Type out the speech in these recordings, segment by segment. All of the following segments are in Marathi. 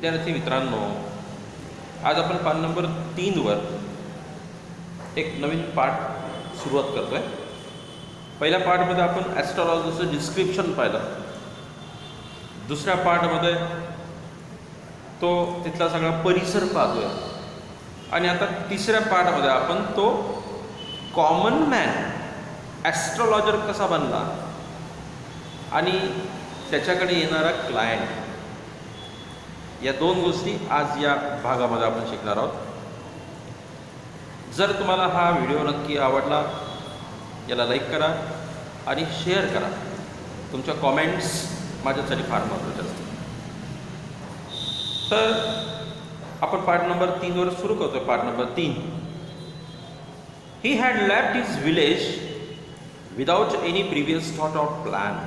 विद्यार्थी मित्रांनो, आज आपण पान नंबर 3वर एक नवीन पाठ सुरुवात करतो आहे. पहिल्या पार्टमध्ये आपण ॲस्ट्रॉलॉजीचं डिस्क्रिप्शन पाहिलं. दुसऱ्या पार्टमध्ये तो तिथला सगळा परिसर पाहतोय आणि आता तिसऱ्या पार्टमध्ये आपण तो कॉमन मॅन ॲस्ट्रॉलॉजर कसा बनला आणि त्याच्याकडे येणारा क्लायंट, या दोन गोष्टी आज या भागामध्ये आपण शिकणार आहोत. जर तुम्हाला हा व्हिडिओ नक्की आवडला, याला लाईक करा आणि शेअर करा. तुमच्या कॉमेंट्स माझ्यासाठी फार महत्त्वाचे असतात. तर आपण पार्ट नंबर 3वर सुरू करतो. Part number 3. He had left his village without any previous thought of plan.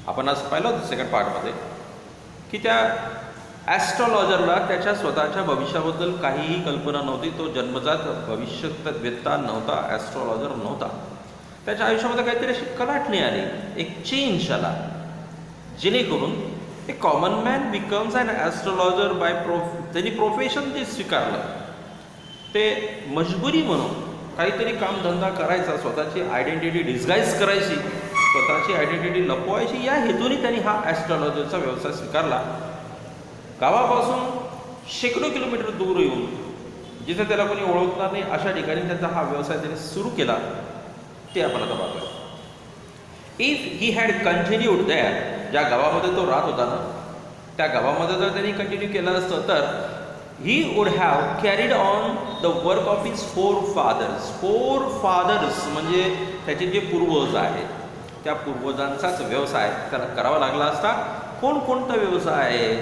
आपण आज पाहिलं होतं सेकंड पार्टमध्ये की त्या ॲस्ट्रॉलॉजरला त्याच्या स्वतःच्या भविष्याबद्दल काहीही कल्पना नव्हती. तो जन्मजात भविष्यवेत्ता नव्हता, ॲस्ट्रॉलॉजर नव्हता. त्याच्या आयुष्यामध्ये काहीतरी अशी कलाटणी आली, एक चेंज आला, जेणेकरून a common man becomes an astrologer by त्यांनी प्रोफेशन ते स्वीकारलं. ते मजबुरी म्हणून काहीतरी कामधंदा करायचा, स्वतःची आयडेंटिटी डिस्गाईज करायची, स्वतःची आयडेंटिटी लपवायची, या हेतूने त्यांनी हा ॲस्ट्रॉलॉजरचा व्यवसाय स्वीकारला. गावापासून शेकडो किलोमीटर दूर येऊन, जिथे त्याला कोणी ओळखणार नाही अशा ठिकाणी त्यांचा हा व्यवसाय त्याने सुरू केला. ते आपण आता पाहतोय. If he had continued there, ज्या गावामध्ये तो राहत होता ना, त्या गावामध्ये जर त्यांनी कंटिन्यू केलं असतं तर he would have carried on the work of his forefathers. Forefathers म्हणजे त्याचे जे पूर्वज आहेत, त्या पूर्वजांचाच व्यवसाय त्याला करावा लागला असता. कोणकोणता व्यवसाय आहे,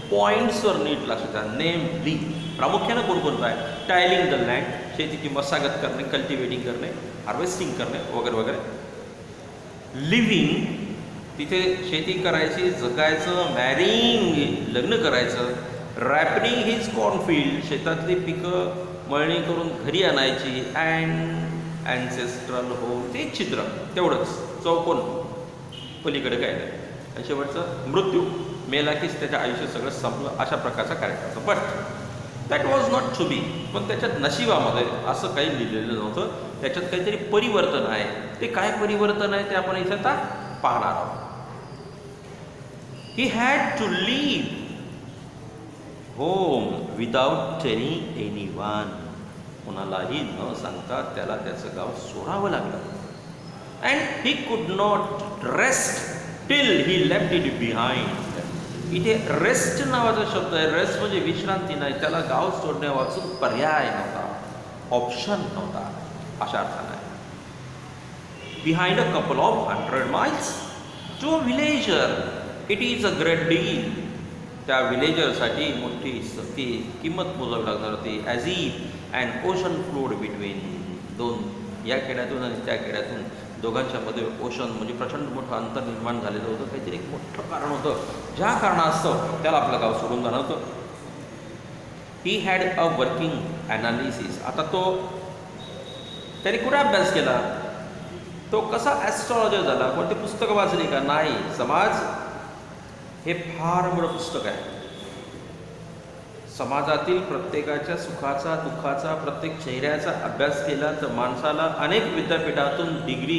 पॉईंट्सवर नीट लक्ष द्या. नेमली प्रामुख्यानं कोणकोणता आहे? टायलिंग द लँड, शेतीची मशागत करणे, कल्टिवेटिंग करणे, हार्वेस्टिंग करणे वगैरे वगैरे. लिव्हिंग, तिथे शेती करायची, जगायचं. मॅरिंग, लग्न करायचं. रॅपनिंग हिज कॉर्नफिल्ड, शेतातली पिकं मळणी करून घरी आणायची. अँड ॲन्सेस्ट्रल होम, ते छिद्र, तेवढंच, चौकोन, पलीकडे काय नाही. आणि शेवटचं मृत्यू, मेला कीच त्याच्या आयुष्य सगळं संपलं, अशा प्रकारचा कार्यक्रम. But that was not to be. पण त्याच्यात नशिबामध्ये असं काही लिहिलेलं नव्हतं. त्याच्यात काहीतरी परिवर्तन आहे. ते काय परिवर्तन आहे ते आपण इथे आता पाहणार आहोत. He had to leave home without telling anyone. कोणालाही न सांगता त्याला त्याचं गाव सोडावं लागलं. And he could not rest till he left it behind. इथे रेस्ट नावाचा शब्द आहे. रेस्ट म्हणजे विश्रांती नाही. त्याला गाव सोडण्यावाचून पर्याय नव्हता, ऑप्शन नव्हता, अशा अर्थाने. Behind a couple of 100 miles to a villager it is a great deal. त्या विलेजरसाठी मोठी ती किंमत मोजावी लागणार होती. As if and ocean flowed between. दोन, या खेड्यातून आणि त्या खेड्यातून, दोघांच्या मध्ये ओशन म्हणजे प्रचंड मोठं अंतर निर्माण झालेलं होतं. काहीतरी एक मोठं कारण होतं, ज्या कारणास्तव त्याला आपलं गाव सोडून जाणं होतं. ही हॅड अ वर्किंग ॲनालिसिस. आता तो त्याने कुठे अभ्यास केला? तो कसा ॲस्ट्रॉलॉजर झाला? कोणते पुस्तकं वाचली का? नाही. समाज हे फार मोठं पुस्तक आहे. समाजातील प्रत्येकाच्या सुखाचा, दुःखाचा, प्रत्येक चेहऱ्याचा अभ्यास केला तर माणसाला अनेक विद्यापीठातून डिग्री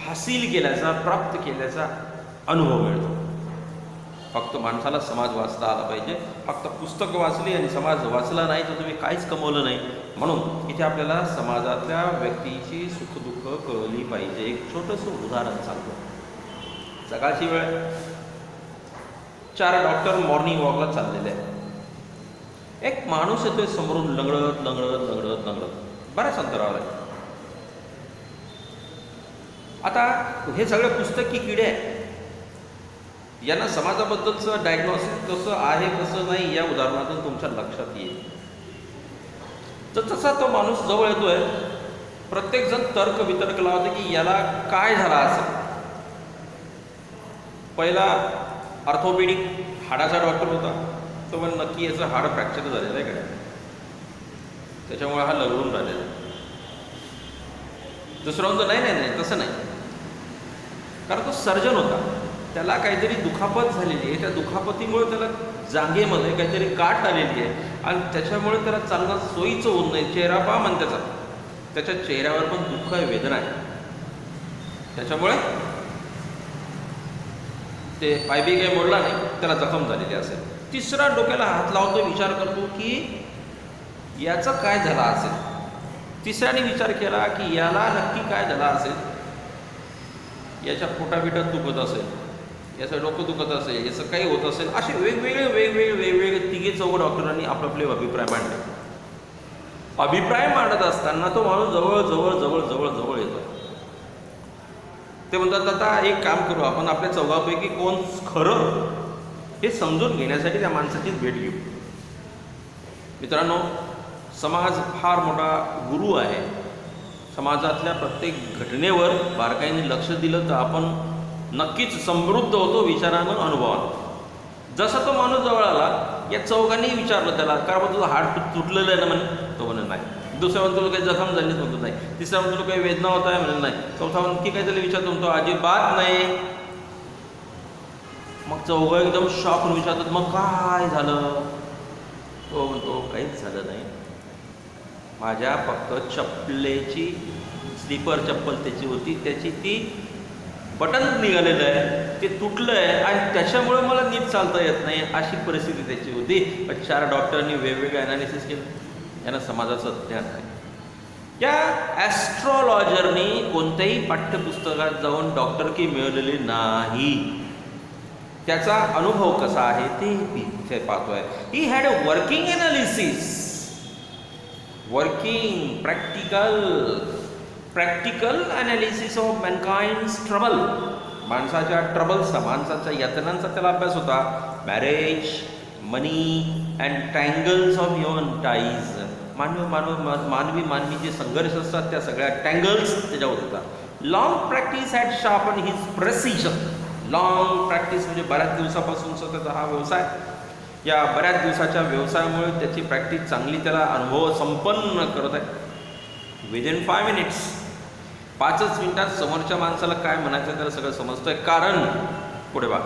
हासिल केल्याचा, प्राप्त केल्याचा अनुभव मिळतो. फक्त माणसाला समाज वाचता आला पाहिजे. फक्त पुस्तकं वाचली आणि समाज वाचला नाही तर तुम्ही काहीच कमवलं नाही. म्हणून इथे आपल्याला समाजातल्या व्यक्तीची सुखदुःख कळली पाहिजे. एक छोटंसं उदाहरण सांगतो. सकाळची वेळ, 4 डॉक्टर मॉर्निंग वॉकला चाललेले आहेत. एक माणूस येतोय समोरून, लंगडत लंगडत लंगडत लंगडत बऱ्याच अंतरावर आहे. आता हे सगळे पुस्तकी किडे आहेत. यांना समाजाबद्दलचं डायग्नॉसिस कसं आहे कसं नाही या उदाहरणातून तुमच्या लक्षात येईल. तर तसा तो माणूस जवळ येतोय, प्रत्येकजण तर्क वितर्क लावते की याला काय झाला असेल. पहिला ऑर्थोपेडिक हाडाचा डॉक्टर होता. तो पण नक्की याचं हाड फ्रॅक्चर झालेलं आहे का, त्याच्यामुळे हा लढवून राहिलेला. दुसरा म्हणतो नाही नाही नाही तसं नाही, कारण तो सर्जन होता. त्याला काहीतरी दुखापत झालेली आहे, त्या दुखापतीमुळे त्याला जागेमध्ये काहीतरी गाठ आलेली आहे आणि त्याच्यामुळे त्याला चालणं सोयीचं होत नाही. चेहरा पहा मन त्याच्या चेहऱ्यावर पण दुःख आहे, वेदना आहे. त्याच्यामुळे ते पायबी काही मोडला नाही, त्याला जखम झालेली असेल. तिसरा डोक्याला हात लावतो, विचार करतो की याचं काय झालं असेल. तिसऱ्याने विचार केला की याला नक्की काय झालं असेल. याच्या पोटाबिटात दुखत असेल, याचं डोकं दुखत असेल, याचं काही होत असेल. असे वेगवेगळे तिघे चौघ डॉक्टरांनी आपले अभिप्राय मांडले. अभिप्राय मांडत असताना तो माणूस जवळ येतो. ते म्हणतात आता एक काम करू, आपण आपल्या चौघापैकी कोण खरं हे समजून घेण्यासाठी त्या माणसाचीच भेट घेऊ. मित्रांनो, समाज फार मोठा गुरु आहे. समाजातल्या प्रत्येक घटनेवर बारकाईने लक्ष दिलं तर आपण नक्कीच समृद्ध होतो विचारानं, अनुभवानं. जसा तो माणूस जवळ आला, या चौघांनी विचारलं त्याला, कारण तुझं हाड तुटलेलं आहे ना म्हणे. तो म्हणे नाही. दुसऱ्या म्हणतो तुला काही जखम झालीच म्हणतो नाही. तिसऱ्या म्हणतो तुला काही वेदना होत आहे म्हणे नाही. चौथा म्हणतो की काहीतरी विचारतो म्हणतो अजिबात नाही. मग चौघं एकदम शॉक होऊन विचारतात मग काय झालं. तो म्हणतो काहीच झालं नाही, माझ्या फक्त चप्पलेची स्लीपर चप्पल त्याची होती, त्याची ती बटन निघालेलं आहे, ते तुटलं आहे आणि त्याच्यामुळे मला नीट चालता येत नाही, अशी परिस्थिती त्याची होती. 4 डॉक्टरांनी वेगवेगळे ॲनालिसिस केलं, यांना समाजाचं ज्ञान आहे. या ॲस्ट्रॉलॉजरनी कोणत्याही पाठ्यपुस्तकात जाऊन डॉक्टरकी मिळवलेली नाही. त्याचा अनुभव कसा आहे ते इथे पाहतोय. He had a working analysis, working practical analysis of mankind's trouble. माणसाच्या ट्रबल्सचा, माणसाच्या यातनांचा त्याला अभ्यास होता. Marriage, money and tangles of human ties. मानवी जे संघर्ष असतात त्या सगळ्या टँगल्स त्याच्यावर होता. Long practice had sharpen his precision. Long practice म्हणजे बऱ्याच दिवसापासूनचा त्याचा हा व्यवसाय. या बऱ्याच दिवसाच्या व्यवसायामुळे त्याची प्रॅक्टिस चांगली त्याला अनुभव संपन्न करत आहे. विदिन 5 मिनिट्स, 5च मिनिटात समोरच्या माणसाला काय म्हणायचं त्याला सगळं समजतंय. कारण पुढे बघा,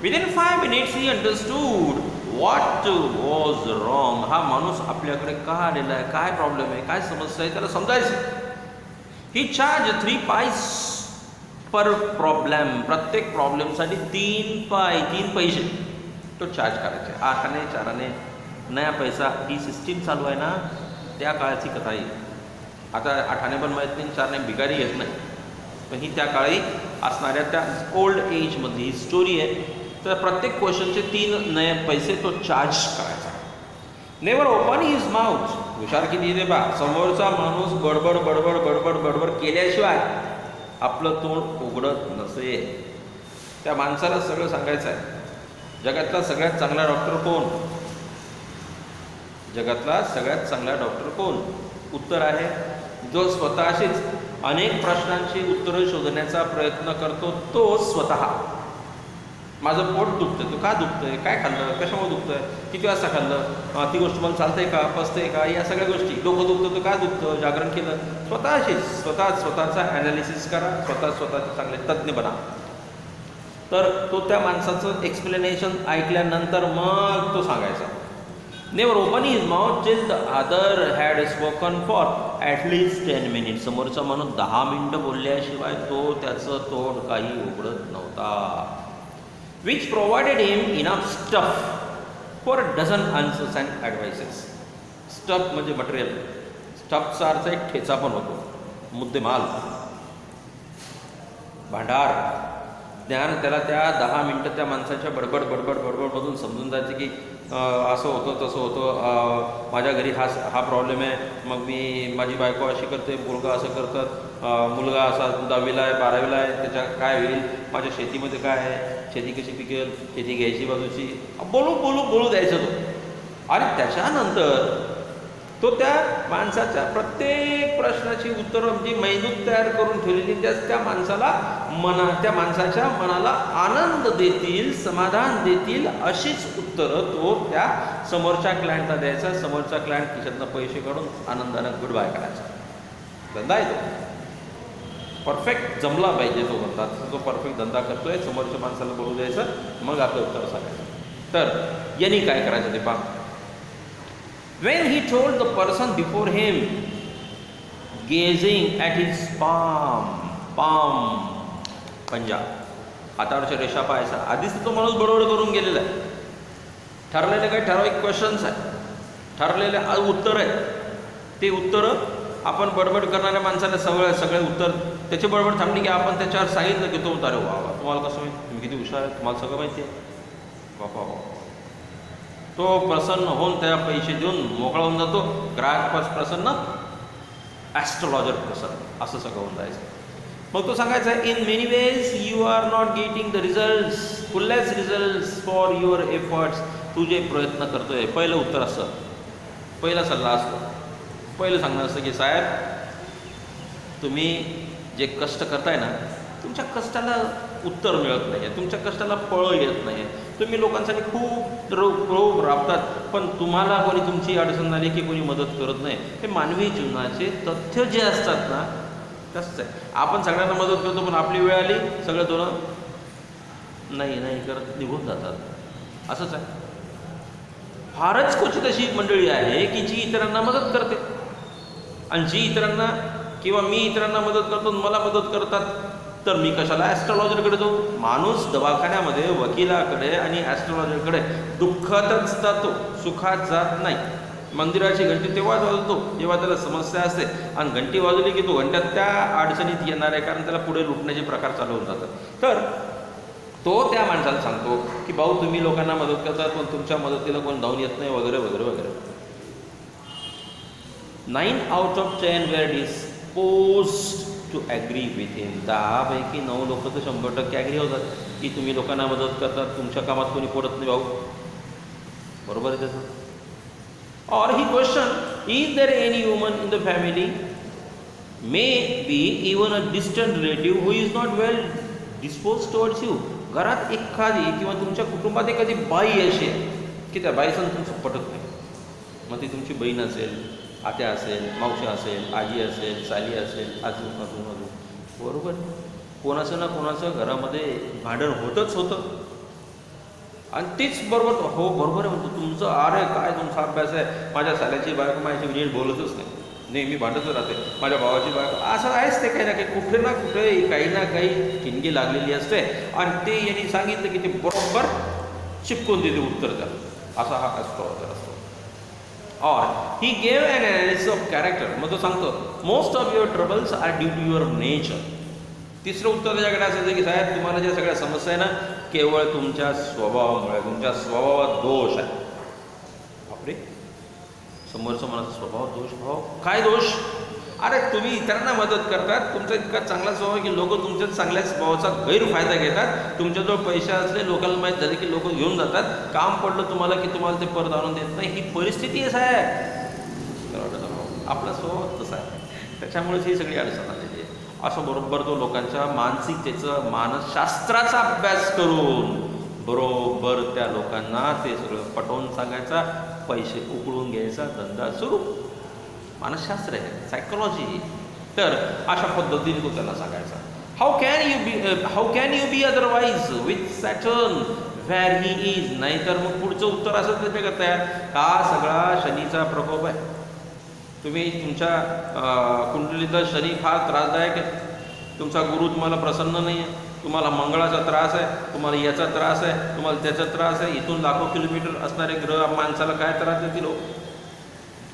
within 5 minutes he understood what was wrong. हा माणूस आपल्याकडे का आलेला आहे, काय प्रॉब्लेम आहे, काय समस्या आहे त्याला समजायचं. ही चार्ज 3 पाईस पर प्रॉब्लेम. प्रत्येक प्रॉब्लेमसाठी 3 पैसे तो चार्ज करायचे. 8 आणे 4 आणे नया पैसा. ही सिस्टीम चालू आहे ना, त्या काळाची कथा आहे. आता 8 आणे पण माहीत नाही, 4 आणे भिकारी येत नाही, पण ही त्या काळी असणाऱ्या त्या ओल्ड एजमधली ही स्टोरी आहे. तर प्रत्येक क्वेश्चनचे 3 नये पैसे तो चार्ज करायचा. Never open his mouth. हुशार किती दे बा, समोरचा माणूस बडबड केल्याशिवाय आपलं तोंड उघडत नसेल. त्या माणसाला सगळं सांगायचं आहे. जगातला सगळ्यात चांगला डॉक्टर कोण? जगातला सगळ्यात चांगला डॉक्टर कोण? उत्तर आहे जो स्वतःशीच अनेक प्रश्नांची उत्तरं शोधण्याचा प्रयत्न करतो, तो स्वतः. माझं पोट दुखतं, तो का दुखतंय, काय खाल्लं, कशामुळे दुखतंय, किती वाजता खाल्लं, ती गोष्ट मला चालतंय का, पचतंय का, या सगळ्या गोष्टी. डोकं दुखतं तो का दुखतं, जागरण केलं. स्वतःशीच स्वतःचा ॲनालिसिस करा, स्वतःचे चांगले तज्ज्ञ बना. तर तो त्या माणसाचं एक्सप्लेनेशन ऐकल्यानंतर मग तो सांगायचा. Never open his mouth till the other had spoken for at least 10 minutes. समोरचा माणूस 10 मिनिटं बोलल्याशिवाय तो त्याचं तोंड काही उघडत नव्हता. Which provided him enough stuff for dozen answers and advices. Stuff म्हणजे मटेरियल. स्टफचा अर्थ एक ठेचा पण होतो, मुद्देमाल, भांडार, ज्ञान. त्याला त्या 10 मिनटं त्या माणसाच्या बडबडमधून समजून जायचं की असं होतं तसं होतं, माझ्या घरी हा प्रॉब्लेम आहे, मग माझी बायको अशी करते, मुलगा असं करतात, मुलगा असा 10वीला आहे 12वीला आहे, त्याच्या काय होईल, माझ्या शेतीमध्ये काय आहे, शेती कशी पिकेल, शेती घ्यायची बाजूची, बोलू द्यायचं तो. आणि त्याच्यानंतर तो त्या माणसाच्या प्रत्येक प्रश्नाची उत्तरं म्हणजे मैदूत तयार करून ठेवलेली, त्या माणसाच्या मनाला आनंद देतील, समाधान देतील अशीच उत्तरं तो त्या समोरच्या क्लायंटला द्यायचा. समोरचा क्लायंट खिशातनं पैसे काढून आनंदानं गुड बाय करायचा. धंदा आहे तो. परफेक्ट जमला पाहिजे तो धंदा. जो परफेक्ट धंदा करतोय समोरच्या माणसाला बोलू द्यायचं, मग आपलं उत्तर सांगायचं. तर यांनी काय करायचं ते पहा. When he told the person before him, gazing at his palm, पंजा, हातावरच्या रेषा पाहायचा. आधीच तो माणूस बरोबर करून गेलेला आहे. ठरलेले काही ठराविक क्वेश्चन्स आहेत, ठरलेले उत्तर आहेत. ते उत्तरं आपण बडबड करणाऱ्या माणसाला सगळे उत्तर त्याची बडबड थांबली की आपण त्याच्यावर सांगितलं की तो अरे वा वा, तुम्हाला कसं माहिती, तुम्ही किती हुशार आहे, तुम्हाला सगळं माहिती आहे, बापा बाबा. तो प्रसन्न होऊन त्या पैसे देऊन मोकळा होऊन जातो. ग्राहक प्रसन्न, ॲस्ट्रॉलॉजर प्रसन्न, असं सगळं होऊन जायचं. मग तो सांगायचा, in many ways you are not getting the results, fullest results for your efforts. तू जे प्रयत्न करतोय, पहिलं उत्तर असतं, पहिला सल्ला असतो, पहिलं सांगणं असतं की साहेब, तुम्ही जे कष्ट करताय ना, तुमच्या कष्टाला उत्तर मिळत नाही आहे, तुमच्या कष्टाला फळं येत नाही आहे. तुम्ही लोकांसाठी खूप रोग राबतात, पण तुम्हाला कोणी तुमची अडचण आली की कोणी मदत करत नाही. हे मानवी जीवनाचे तथ्य जे असतात ना, तसंच आहे. आपण सगळ्यांना मदत करतो, पण आपली वेळ आली सगळं थोडं नाही करत निघून जातात. असंच आहे. फारच क्वचित अशी मंडळी आहे की जी इतरांना मदत करते, आणि जी इतरांना किंवा मी इतरांना मदत करतो, मला मदत करतात, तर मी कशाला ॲस्ट्रॉलॉजरकडे जाऊ. माणूस दवाखान्यामध्ये वकिलाकडे आणि ॲस्ट्रॉलॉजरकडे दुःखातच जातो, सुखात जात नाही. मंदिराची घंटी तेव्हाच वाजवतो जेव्हा त्याला समस्या असते, आणि घंटी वाजवली की तो घंट्यात त्या अडचणीत येणार आहे, कारण त्याला पुढे लुटण्याचे प्रकार चालू होऊन जातात. तर तो त्या माणसाला सांगतो की भाऊ, तुम्ही लोकांना मदत करतात, पण तुमच्या मदतीला कोण धावून येत नाही, वगैरे वगैरे वगैरे. 9 out of 10 were disposed to agree with him. 10 पैकी 9 लोक तर 100% ॲग्री होतात की तुम्ही लोकांना मदत करतात, तुमच्या कामात कोणी पडत नाही भाऊ. बरोबर आहे त्याचं. Or he questioned, is there any woman in the family, maybe even a distant relative, who is not well disposed towards you? घरात एखादी किंवा तुमच्या कुटुंबात एखादी बाई अशी की त्या बाईचं तुमचं पटत नाही. मग ती तुमची बहीण असेल, आत्या असेल, मावशी असेल, आजी असेल, साली असेल, अजून. बरोबर, कोणाचं ना कोणाचं घरामध्ये भांडण होतच होतं. आणि तीच बरोबर, हो बरोबर आहे म्हणतो, तुमचं अरे काय तुमचा अभ्यास आहे, माझ्या साल्याची बायको माझ्याशी नीट बोलतच नाही, नेहमी भांडतच राहते, माझ्या भावाची बायको, असं आहेच ते. काही ना काही कुठे ना कुठे काही ना काही ठिणगी लागलेली असते, आणि ते यांनी सांगितलं की ते बरोबर चिपकून देते उत्तर द्या. असा हा ॲस्ट्रॉलॉजर असतो. और he gave an analysis of character. मग तो सांगतो, most of your troubles are due to your nature. तिसरं उत्तर त्याच्याकडे असायचं की साहेब, तुम्हाला ज्या सगळ्या समस्या आहे ना, केवळ तुमच्या स्वभावामुळे, तुमच्या स्वभावात दोष आहे. बापरे, समोरचं मनाचा स्वभाव दोष. भाव काय दोष? अरे तुम्ही इतरांना मदत करतात, तुमचा इतका चांगला स्वभाव की लोक तुमच्या चांगल्या स्वभावाचा गैरफायदा घेतात. तुमच्याजवळ पैसे असले, लोकांना माहीत झाले की लोक घेऊन जातात. काम पडलं तुम्हाला की तुम्हाला ते परत आणून देत नाही. ही परिस्थिती आहे साहेब. आपला स्वभाव तसा आहे, त्याच्यामुळेच ही सगळी अडचण आलेली आहे. असं बरोबर तो लोकांच्या मानसिकतेचं, मानसशास्त्राचा अभ्यास करून बरोबर त्या लोकांना ते सगळं पटवून सांगायचा, पैसे उकळून घ्यायचा धंदा सुरू. मानसशास्त्र आहे, सायकोलॉजी. तर अशा पद्धतीने तो त्याला सांगायचा. How can you be otherwise with Saturn where he is. नाहीतर मग पुढचं उत्तर असं त्याच्याकरता आहे, हा सगळा शनीचा प्रकोप आहे. तुम्ही तुमच्या कुंडलीतला शनी फार त्रासदायक आहे. तुमचा गुरु तुम्हाला प्रसन्न नाही आहे, तुम्हाला मंगळाचा त्रास आहे, तुम्हाला याचा त्रास आहे, तुम्हाला त्याचा त्रास आहे. इथून लाखो किलोमीटर असणारे ग्रह माणसाला काय त्रास देतील,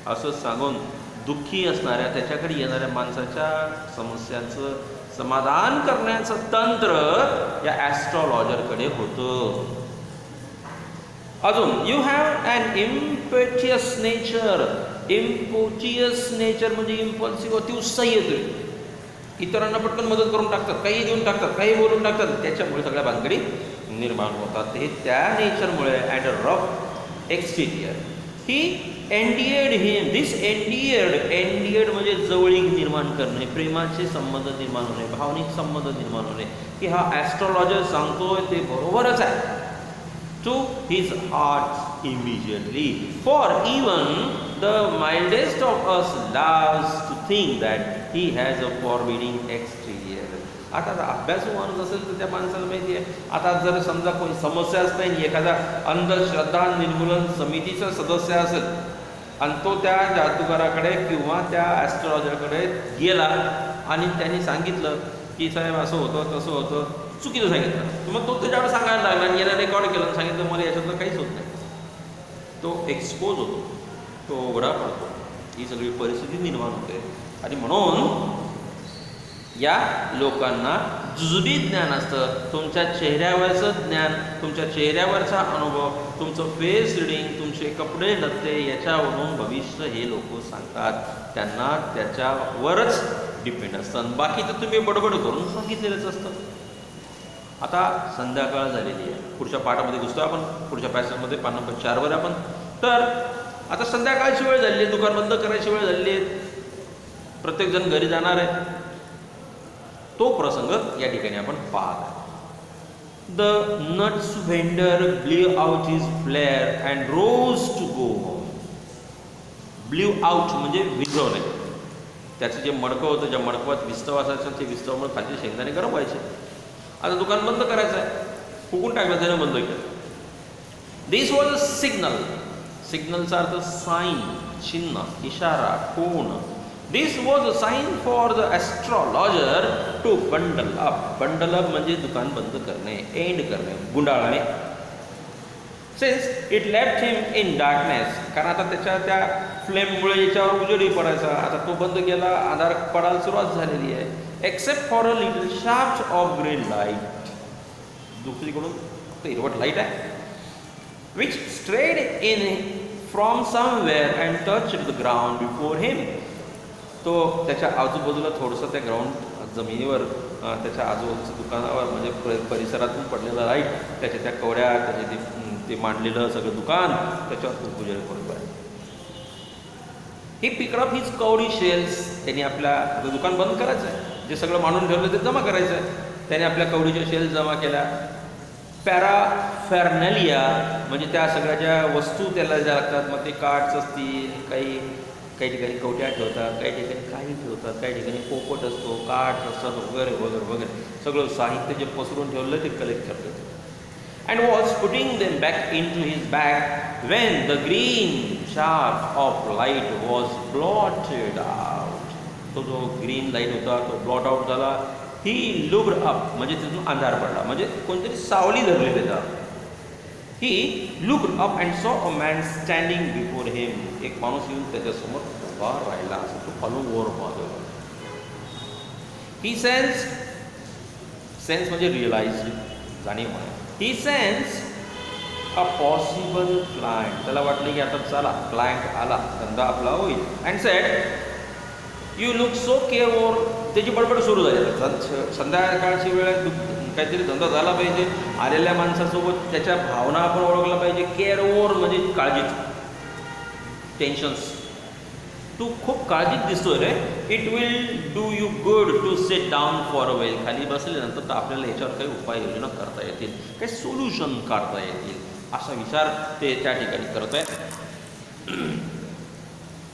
असं सांगून दुःखी असणाऱ्या, त्याच्याकडे येणाऱ्या माणसाच्या समस्यांचं समाधान करण्याचं तंत्र या ॲस्ट्रॉलॉजरकडे होतं. अजून, you have an impetuous nature. Impetuous nature म्हणजे इम्पल्सिव्ह, अति उत्साही येतोय, इतरांना पटकन मदत करून टाकतात, काही देऊन टाकतात, काही बोलून टाकतात. त्याच्यामुळे सगळ्या भानगडी निर्माण होतात. हे त्या नेचरमुळे. And a rough एक्सटिरियर. ही एंडियर्ड हिम. दिस एंडियर्ड म्हणजे जवळीक निर्माण करणे, प्रेमाचे संबंध निर्माण होणे, भावनिक संबंध निर्माण होणे. की हा ॲस्ट्रॉलॉजर सांगतोय ते बरोबरच आहे. To his heart immediately. For even the mildest of us loves to think that he has a forbidding exterior. आता अभ्यासू माणूस असेल तर त्या माणसाला माहिती आहे. आता जर समजा कोणी समस्याच नाही, एखादा अंधश्रद्धा निर्मूलन समितीचा सदस्य असेल आणि तो त्या जादूगाराकडे किंवा त्या ॲस्ट्रॉलॉजरकडे गेला आणि त्यांनी सांगितलं की साहेब असं होतं तसं होतं, चुकीचं सांगितलं, तर मग तो त्याच्याकडे सांगायला लागला आणि याला रेकॉर्ड केलं आणि सांगितलं मला याच्यातलं काहीच होत नाही. तो एक्सपोज होतो, तो उघडा पडतो, ही सगळी परिस्थिती निर्माण होते. आणि म्हणून या लोकांना जुजबी ज्ञान असतं. तुमच्या चेहऱ्यावरचं ज्ञान, तुमच्या चेहऱ्यावरचा अनुभव, तुमचं फेस रिडिंग, तुमचे कपडे लत्ते याच्यावरून भविष्य हे लोक सांगतात. त्यांना त्याच्यावरच डिपेंड असतं. बाकी तर तुम्ही बडबड करून सांगितलेलंच असतं. आता संध्याकाळ झालेली आहे. पुढच्या पाठामध्ये घुसतो आपण, पुढच्या पॅसेजमध्ये पान नंबर 4 आपण. तर आता संध्याकाळची वेळ झाली आहे, दुकान बंद करायची वेळ झालेली आहे, प्रत्येकजण घरी जाणार आहे. तो प्रसंग या ठिकाणी आपण पाहत आहे. The nuts vendor blew out his flare and rose to go home. Blew out म्हणजे विझवणे. त्याचं जे मडकं होतं, ज्या मडकवात विस्तव असायचं, ते विस्तवामुळे खाली शेंगदाणे गरम व्हायचे. आता दुकान बंद करायचं आहे, फुकून टाकलं, त्यानं बंद केलं. This was a signal. सिग्नलचा अर्थ साईन, चिन्ह, इशारा, खूण. This was a sign for the astrologer to bundle up. Bundle up म्हणजे दुकान बंद करणे, एंड करणे, गुंडाळणे. Since it left him in darkness. कारण आता त्याच्या त्या फ्लेममुळे याच्यावर उजेडही पडायचा. आता तो बंद केला, आधार पडायला सुरुवात झालेली आहे. Except for a little shaft of green light. दुसरीकडून फक्त हिरवट लाईट आहे. Which strayed in from somewhere and touched the ground before him. तो त्याच्या आजूबाजूला थोडंसं त्या ग्राउंड जमिनीवर, त्याच्या आजूबाजूच्या दुकानावर म्हणजे परिसरातून पडलेला लाईट, त्याच्या त्या कवड्या, त्याचे ते मांडलेलं सगळं दुकान, त्याच्यावर खूप उजेड पडतो आहे. ही पिकअप हीच कवडी शेल्स. त्यांनी आपल्या दुकान बंद करायचं आहे, जे सगळं मांडून ठेवलं ते जमा करायचं आहे. त्याने आपल्या कवडीच्या शेल्स जमा केल्या. पॅराफॅर्नॅलिया म्हणजे त्या सगळ्या ज्या वस्तू त्याला ज्या लागतात, मग ते कार्ड्स असतील, काही ठिकाणी कवट्या ठेवतात, काही ठिकाणी काही ठेवतात, काही ठिकाणी पोपट असतो, कार्ड्स असतात, वगैरे वगैरे वगैरे सगळं साहित्य जे पसरून ठेवलं ते कलेक्ट करतात. And was putting them back into his bag when the green shaft of light was blotted out. तो जो ग्रीन लाईट होता तो ब्लॉट आउट झाला. He looked up म्हणजे तिथून अंधार पडला, म्हणजे कोणतरी सावली धरली त्याचा. He looked up and saw a man standing before him. एक माणूस येऊन त्याच्यासमोर उभा राहिला. असं तो खालून वर पाहतो. He sensed, सेन्स म्हणजे रिअलाइज्ड, जाणीव म्हणा. He sensed a possible client. त्याला वाटलं की आता चला क्लायंट आला, धंदा आपला होईल. And said, you look so careworn. त्याची बडबड सुरू झाली. संध्याकाळची वेळ आहे, काहीतरी धंदा झाला पाहिजे, आलेल्या माणसासोबत त्याच्या भावना आपण ओळखला पाहिजे. केअरवोर म्हणजे काळजीत, टेन्शन्स. तू खूप काळजीत दिसतोय रे. It will do you good to sit down for a while. खाली बसल्यानंतर तर आपल्याला याच्यावर काही उपाययोजना करता येतील, काही सोल्युशन काढता येतील, असा विचार ते त्या ठिकाणी करत आहे.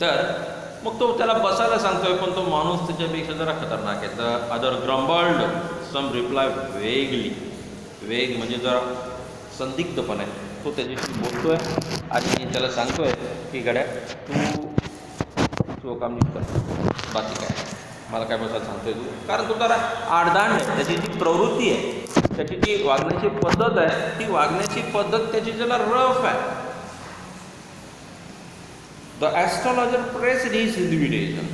तर मग तो त्याला बसायला सांगतोय, पण तो माणूस त्याच्यापेक्षा जरा खतरनाक आहे. द अदर ग्रंबल्ड सम रिप्लाय वेगली. वेग म्हणजे जरा संदिग्धपणे तो त्याच्याशी बोलतोय आणि त्याला सांगतोय की गड्या तू काम नीट कर, बाकी काय मला काय बसायला सांगतोय तू. कारण तो जरा आडदांड आहे. त्याची जी प्रवृत्ती आहे, त्याची जी वागण्याची पद्धत आहे, ती वागण्याची पद्धत त्याची जरा रफ आहे. The astrologer pressed his invitation.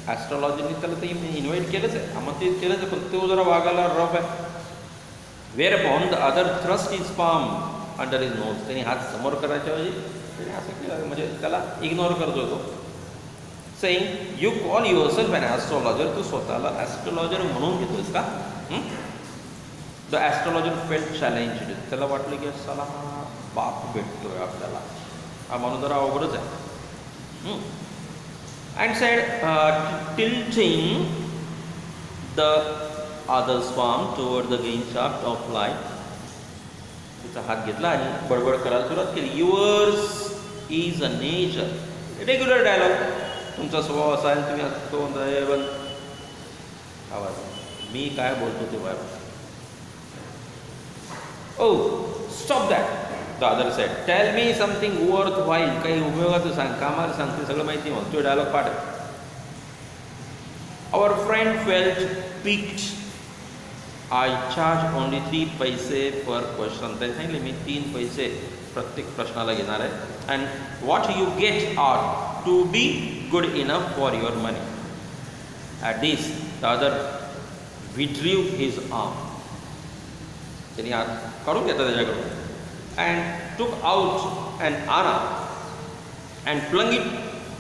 ॲस्ट्रॉलॉजरने त्याला ते इन्व्हाइट केलंच आहे, आमंत्रित केलंच आहे, पण तो जरा वागायला रफ आहे. Whereupon the other thrust is palm under is nose. त्यांनी हात समोर करायच्या ऐवजी त्याने असं केलं, म्हणजे त्याला इग्नोर करतोय तो. Saying you call yourself an astrologer. तू स्वतःला ॲस्ट्रॉलॉजर म्हणून घेतोस का? The astrologer felt challenged. त्याला वाटलं की चला बाप भेटतोय आपल्याला, हा माणूस जरा अवघडच आहे. And said, tilting the other's palm toward the green shaft of light. तिचा हात घेतला आणि बडबड करायला सुरुवात केली. Yours is a nature. Regular dialogue. तुमचा स्वभाव असा आहे, तुम्ही तो आवाज मी काय बोलतो ते बघ. Oh stop that, the other said. Tell me something worthwhile, काही उपयोगाचं सांग, कामाला सांग, ते सगळं माहिती मग तो डायलॉग पाठ. Our friend felt piqued. I charge only 3 पैसे पर क्वेश्चन. त्याने सांगितले मी 3 पैसे प्रत्येक प्रश्नाला घेणार आहे. And what you get are to be good enough for your money. At this the other withdrew his arm. त्यांनी हात काढून घेतला त्याच्याकडून. And took out and anna and plunge it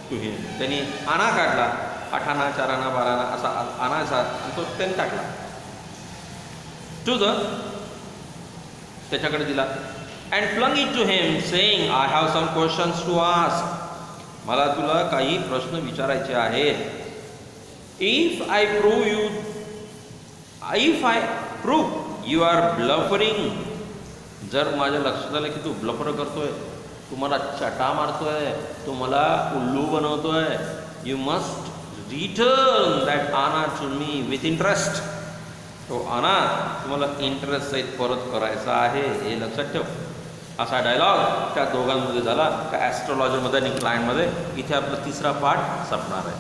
to him. त्यांनी आना काढला, 8 आना 4 आना 12 आना असा आणायचा आणि तो त्यांनी टाकला. टू द त्याच्याकडे दिला. And flung it to him saying I have some questions to ask. मला तुला काही प्रश्न विचारायचे आहेत. If I prove you are bluffing. जर माझ्या लक्षात आलं की तू ब्लफर करतोय, तू मला चटा मारतोय, तू मला उल्लू बनवतोय, यू मस्ट रिटर्न दॅट आना टू मी विथ इंटरेस्ट. तो आना तुम्हाला इंटरेस्ट सहित परत करायचा आहे, हे लक्षात ठेव. असा डायलॉग त्या दोघांमध्ये झाला, त्या ॲस्ट्रॉलॉजरमध्ये आणि क्लायंटमध्ये. इथे आपला तिसरा पार्ट संपणार आहे.